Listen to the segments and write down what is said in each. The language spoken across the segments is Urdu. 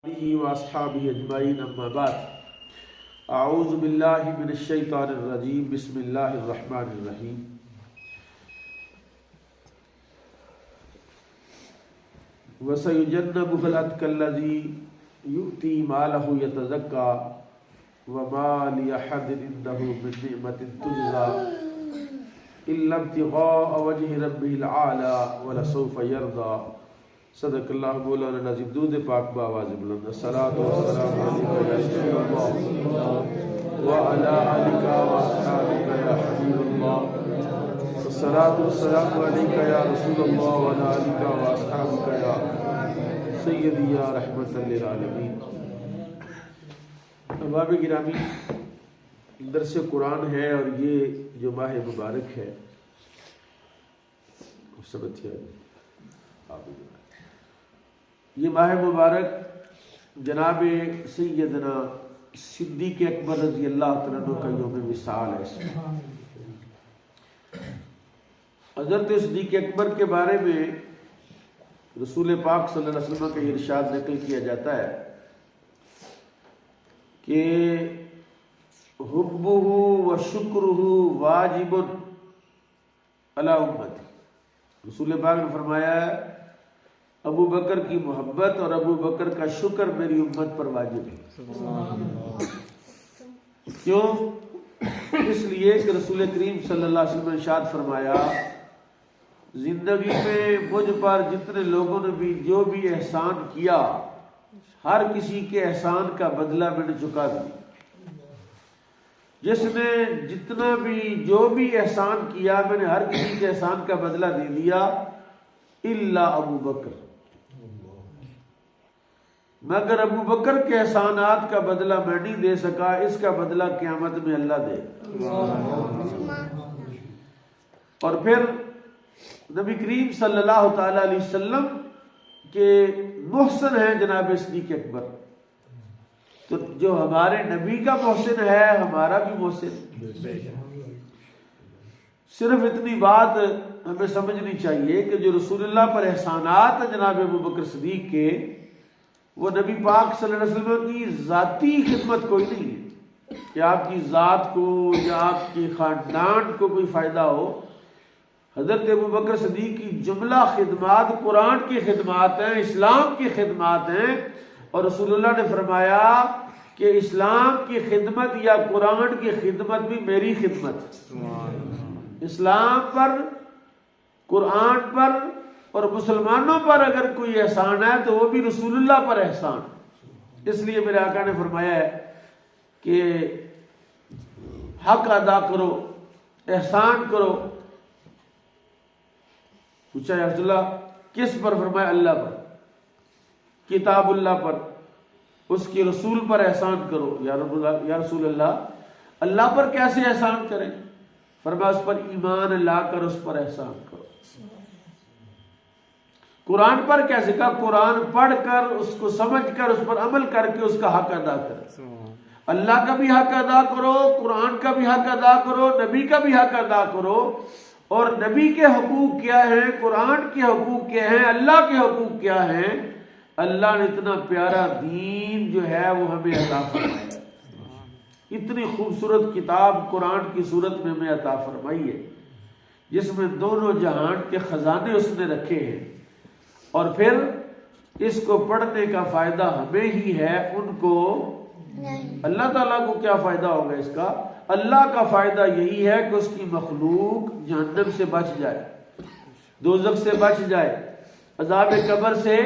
واصحابہ اجمعین اما بعد اعوذ باللہ من الشیطان الرجیم بسم اللہ الرحمن الرحیم وَسَيُجَنَّبُهَا الْأَتْقَى الَّذِي يُؤْتِي مَالَهُ يَتَزَكَّى وَمَا لِأَحَدٍ عِندَهُ مِن نِّعْمَةٍ تُجْزَىٰ إِلَّا ابْتِغَاءَ وَجْهِ رَبِّهِ الْأَعْلَىٰ وَلَسَوْفَ يَرْضَىٰ صدق اللہ مولانا العظیم۔ درود پاک بآواز بلند الصلاۃ والسلام علیکہ یا رسول اللہ وعلی آلک واصحابک یا حبیب اللہ، الصلاۃ والسلام علیکہ یا رسول اللہ وعلی آلک واصحابک یا سیدی یا رحمت للعالمین۔ احباب گرامی، درس قرآن ہے اور یہ جو ماہ مبارک ہے یہ ماہ مبارک جناب سیدنا صدیق اکبر رضی اللہ تعالیٰ عنہ کا یوم وصال ہے۔ حضرت صدیق اکبر کے بارے میں رسول پاک صلی اللہ علیہ وسلم کا یہ ارشاد نقل کیا جاتا ہے کہ حبہ و شکرہ واجب علی امتی۔ رسول پاک نے فرمایا ہے ابو بکر کی محبت اور ابو بکر کا شکر میری امت پر واجب ہے۔ کیوں؟ اس لیے کہ رسول کریم صلی اللہ علیہ وسلم نے ارشاد فرمایا زندگی میں مجھ پر جتنے لوگوں نے بھی جو بھی احسان کیا ہر کسی کے احسان کا بدلہ میں نے چکا دیا۔ جس نے جتنا بھی جو بھی احسان کیا میں نے ہر کسی کے احسان کا بدلہ دے دیا الا ابو بکر، مگر ابو بکر کے احسانات کا بدلہ میں نہیں دے سکا، اس کا بدلہ قیامت میں اللہ دے۔ اور پھر نبی کریم صلی اللہ تعالی علیہ وسلم کے محسن ہیں جناب صدیق اکبر، تو جو ہمارے نبی کا محسن ہے ہمارا بھی محسن۔ صرف اتنی بات ہمیں سمجھنی چاہیے کہ جو رسول اللہ پر احسانات ہیں جناب ابو بکر صدیق کے، وہ نبی پاک صلی اللہ علیہ وسلم کی ذاتی خدمت کوئی نہیں ہے کہ آپ کی ذات کو یا آپ کی خاندان کو کوئی فائدہ ہو۔ حضرت ابو بکر صدیق کی جملہ خدمات قرآن کی خدمات ہیں، اسلام کی خدمات ہیں، اور رسول اللہ نے فرمایا کہ اسلام کی خدمت یا قرآن کی خدمت بھی میری خدمت۔ اسلام پر، قرآن پر اور مسلمانوں پر اگر کوئی احسان ہے تو وہ بھی رسول اللہ پر احسان۔ اس لیے میرے آقا نے فرمایا ہے کہ حق ادا کرو، احسان کرو۔ پوچھا یا رسول اللہ کس پر؟ فرمایا اللہ پر، کتاب اللہ پر، اس کے رسول پر احسان کرو۔ یا رسول اللہ اللہ پر کیسے احسان کریں؟ فرمایا اس پر ایمان لا کر اس پر احسان کرو۔ قرآن پر کیسے؟ کہا قرآن پڑھ کر، اس کو سمجھ کر، اس پر عمل کر کے اس کا حق ادا کر۔ اللہ کا بھی حق ادا کرو، قرآن کا بھی حق ادا کرو، نبی کا بھی حق ادا کرو۔ اور نبی کے حقوق کیا ہیں، قرآن کے حقوق کیا ہیں، اللہ کے حقوق کیا ہیں؟ اللہ نے اتنا پیارا دین جو ہے وہ ہمیں عطا فرمایا، اتنی خوبصورت کتاب قرآن کی صورت میں ہمیں عطا فرمائی ہے جس میں دونوں جہان کے خزانے اس نے رکھے ہیں، اور پھر اس کو پڑھنے کا فائدہ ہمیں ہی ہے، ان کو اللہ تعالیٰ کو کیا فائدہ ہوگا اس کا؟ اللہ کا فائدہ یہی ہے کہ اس کی مخلوق جہنم سے بچ جائے، دوزخ سے بچ جائے، عذاب قبر سے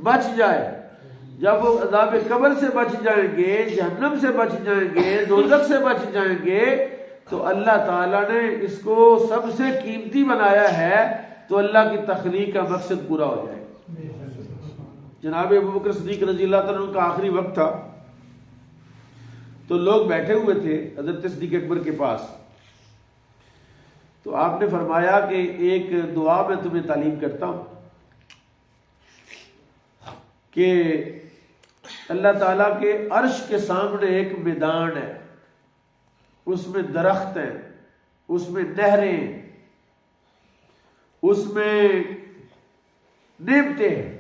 بچ جائے۔ جب وہ عذاب قبر سے بچ جائیں گے، جہنم سے بچ جائیں گے، دوزخ سے بچ جائیں گے، تو اللہ تعالیٰ نے اس کو سب سے قیمتی بنایا ہے، تو اللہ کی تخلیق کا مقصد پورا ہو جائے۔ جناب ابو بکر صدیق رضی اللہ تعالیٰ عنہ کا آخری وقت تھا، تو لوگ بیٹھے ہوئے تھے حضرت صدیق اکبر کے پاس، تو آپ نے فرمایا کہ ایک دعا میں تمہیں تعلیم کرتا ہوں کہ اللہ تعالیٰ کے عرش کے سامنے ایک میدان ہے، اس میں درخت ہیں، اس میں نہریں ہیں، اس میں نعمتیں ہیں،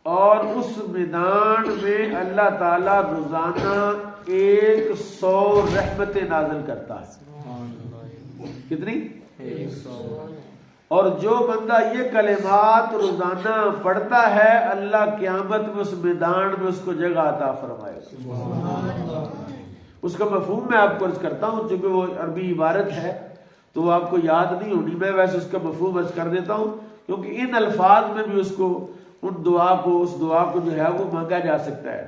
اور اس میدان میں اللہ تعالیٰ روزانہ 100 رحمتیں نازل کرتا ہے. کتنی؟ 100. اور جو بندہ یہ کلمات روزانہ پڑھتا ہے اللہ قیامت میں اس میدان میں اس کو جگہ عطا فرمائے گا. اس کا مفہوم میں آپ کو عرض کرتا ہوں، چونکہ وہ عربی عبارت ہے تو وہ آپ کو یاد نہیں ہونی، میں ویسے اس کا مفہوم عرض کر دیتا ہوں، کیونکہ ان الفاظ میں بھی اس کو اس دعا کو جو ہے وہ مانگا جا سکتا ہے.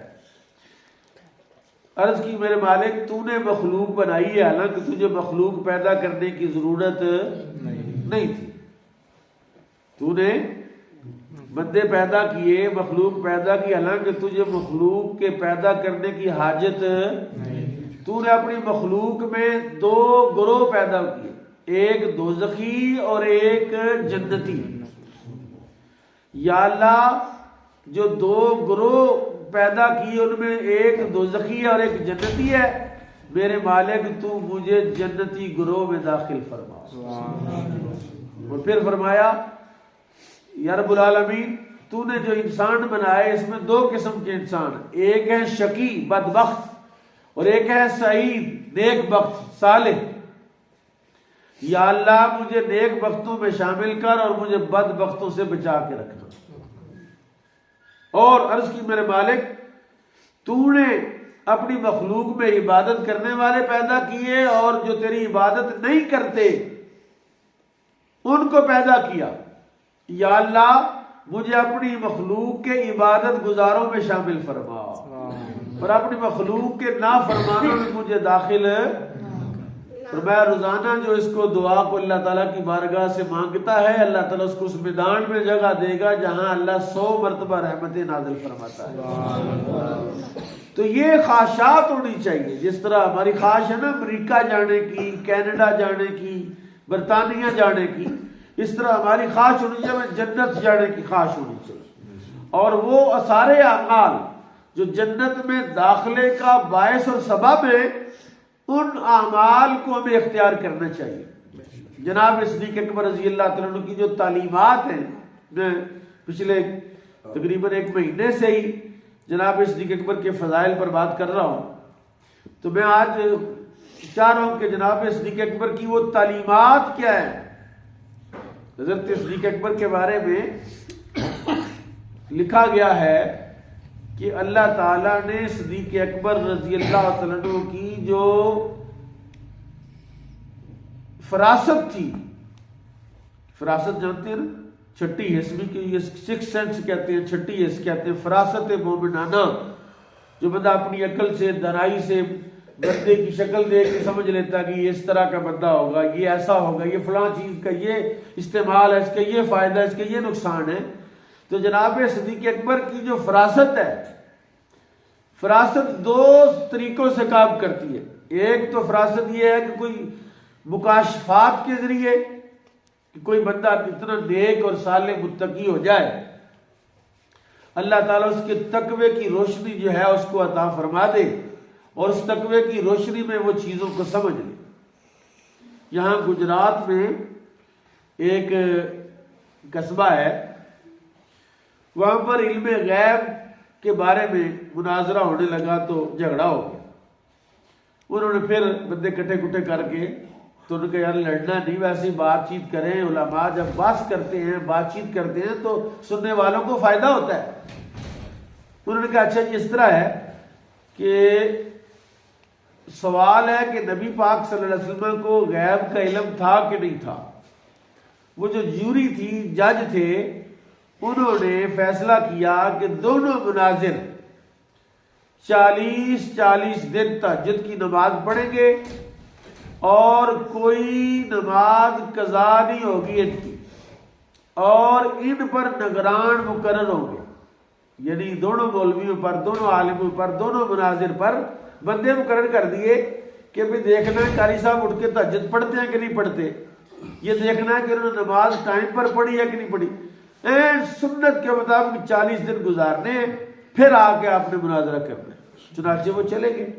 عرض کی میرے مالک تو نے مخلوق بنائی ہے، حالانکہ تجھے مخلوق پیدا کرنے کی ضرورت نہیں تھی. تو نے بندے پیدا کیے، مخلوق پیدا کی، حالانکہ تجھے مخلوق کے پیدا کرنے کی حاجت تو نے اپنی مخلوق میں 2 گروہ پیدا کیے، ایک دوزخی اور ایک جنتی. یا اللہ جو 2 گروہ پیدا کی ان میں ایک دوزخی ہے اور ایک جنتی ہے، میرے مالک تو مجھے جنتی گروہ میں داخل فرما. اور پھر فرمایا یا رب العالمین تو نے جو انسان بنائے اس میں 2 قسم کے انسان، ایک ہے شقی بدبخت اور ایک ہے سعید نیک بخت صالح. یا اللہ مجھے نیک بختوں میں شامل کر اور مجھے بد بختوں سے بچا کے رکھنا. اور عرض کی میرے مالک تو نے اپنی مخلوق میں عبادت کرنے والے پیدا کیے اور جو تیری عبادت نہیں کرتے ان کو پیدا کیا. یا اللہ مجھے اپنی مخلوق کے عبادت گزاروں میں شامل فرما اور اپنی مخلوق کے نافرمانوں میں مجھے داخل. اور میں روزانہ جو اس کو دعا کو اللہ تعالیٰ کی بارگاہ سے مانگتا ہے، اللہ تعالیٰ اس کو اس میدان میں جگہ دے گا جہاں اللہ 100 مرتبہ رحمتیں نازل فرماتا ہے. تو یہ خواہشات ہونی چاہیے، جس طرح ہماری خواہش ہے نا امریکہ جانے کی، کینیڈا جانے کی، برطانیہ جانے کی، اس طرح ہماری خواہش ہونی چاہیے جنت جانے کی خواہش ہونی چاہیے. اور وہ سارے اعمال جو جنت میں داخلے کا باعث اور سبب ہے ان اعمال کو ہمیں اختیار کرنا چاہیے. جناب صدیق اکبر رضی اللہ تعالیٰ عنہ کی جو تعلیمات ہیں، میں پچھلے تقریباً 1 مہینے سے ہی جناب صدیق اکبر کے فضائل پر بات کر رہا ہوں، تو میں آج چاہ رہا ہوں کہ جناب صدیق اکبر کی وہ تعلیمات کیا ہے. حضرت صدیق اکبر کے بارے میں لکھا گیا ہے کہ اللہ تعالیٰ نے صدیق اکبر رضی اللہ تعالیٰ عنہ کی جو فراست تھی، فراست جانتے ہیں نا، چھٹی حس بھی کہ یہ 6 سینس کہتے ہیں، چھٹی حس کہتے ہیں، فراست مومنانہ، جو بندہ اپنی عقل سے دانائی سے بندے کی شکل دیکھ کے سمجھ لیتا کہ یہ اس طرح کا بندہ ہوگا، یہ ایسا ہوگا، یہ فلاں چیز کا یہ استعمال ہے، اس کا یہ فائدہ ہے، اس کا یہ نقصان ہے. تو جناب صدیق اکبر کی جو فراست ہے، فراست 2 طریقوں سے کام کرتی ہے. ایک تو فراست یہ ہے کہ کوئی مکاشفات کے ذریعے کہ کوئی بندہ اتنا نیک اور صالح متقی ہو جائے، اللہ تعالیٰ اس کے تقوی کی روشنی جو ہے اس کو عطا فرما دے اور اس تقوی کی روشنی میں وہ چیزوں کو سمجھ لے. یہاں گجرات میں ایک قصبہ ہے، وہاں پر علم غیب کے بارے میں مناظرہ ہونے لگا تو جھگڑا ہو گیا. انہوں نے پھر بندے کٹھے کٹھے کر کے تو انہوں نے کہا یار لڑنا نہیں، ویسے ہی بات چیت کریں. علماء جب بات کرتے ہیں، بات چیت کرتے ہیں تو سننے والوں کو فائدہ ہوتا ہے. انہوں نے کہا اچھا جی اس طرح ہے کہ سوال ہے کہ نبی پاک صلی اللہ علیہ وسلم کو غیب کا علم تھا کہ نہیں تھا. وہ جو جیوری تھی، جج تھے، انہوں نے فیصلہ کیا کہ دونوں مناظر 40 دن تہجد کی نماز پڑھیں گے اور کوئی نماز قضا نہیں ہوگی ان کی، اور ان پر نگران مقرر ہوں گے. یعنی دونوں مولویوں پر، دونوں عالموں پر، دونوں مناظر پر بندے مقرر کر دیے کہ بھی دیکھنا ہے قاری صاحب اٹھ کے تہجد پڑھتے ہیں کہ نہیں پڑھتے، یہ دیکھنا ہے کہ انہوں نے نماز ٹائم پر پڑھی ہے کہ نہیں پڑھی. سنت کے مطابق 40 دن گزارنے ہیں، پھر آ کے آپ نے مناظرہ کرنا ہے. چنانچہ وہ چلے گئے.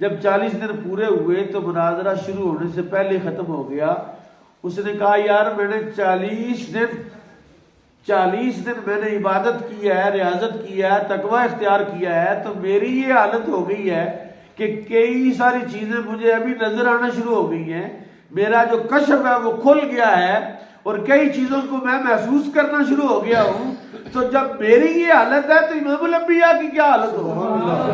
جب 40 دن پورے ہوئے تو مناظرہ شروع ہونے سے پہلے ختم ہو گیا. اس نے کہا یار میں نے 40 دن 40 دن میں نے عبادت کی ہے، ریاضت کی ہے، تقوی اختیار کیا ہے، تو میری یہ حالت ہو گئی ہے کہ کئی ساری چیزیں مجھے ابھی نظر آنا شروع ہو گئی ہیں، میرا جو کشف ہے وہ کھل گیا ہے اور کئی چیزوں کو میں محسوس کرنا شروع ہو گیا ہوں. تو جب میری یہ حالت ہے تو امام الانبیاء کی کیا حالت ہوگی؟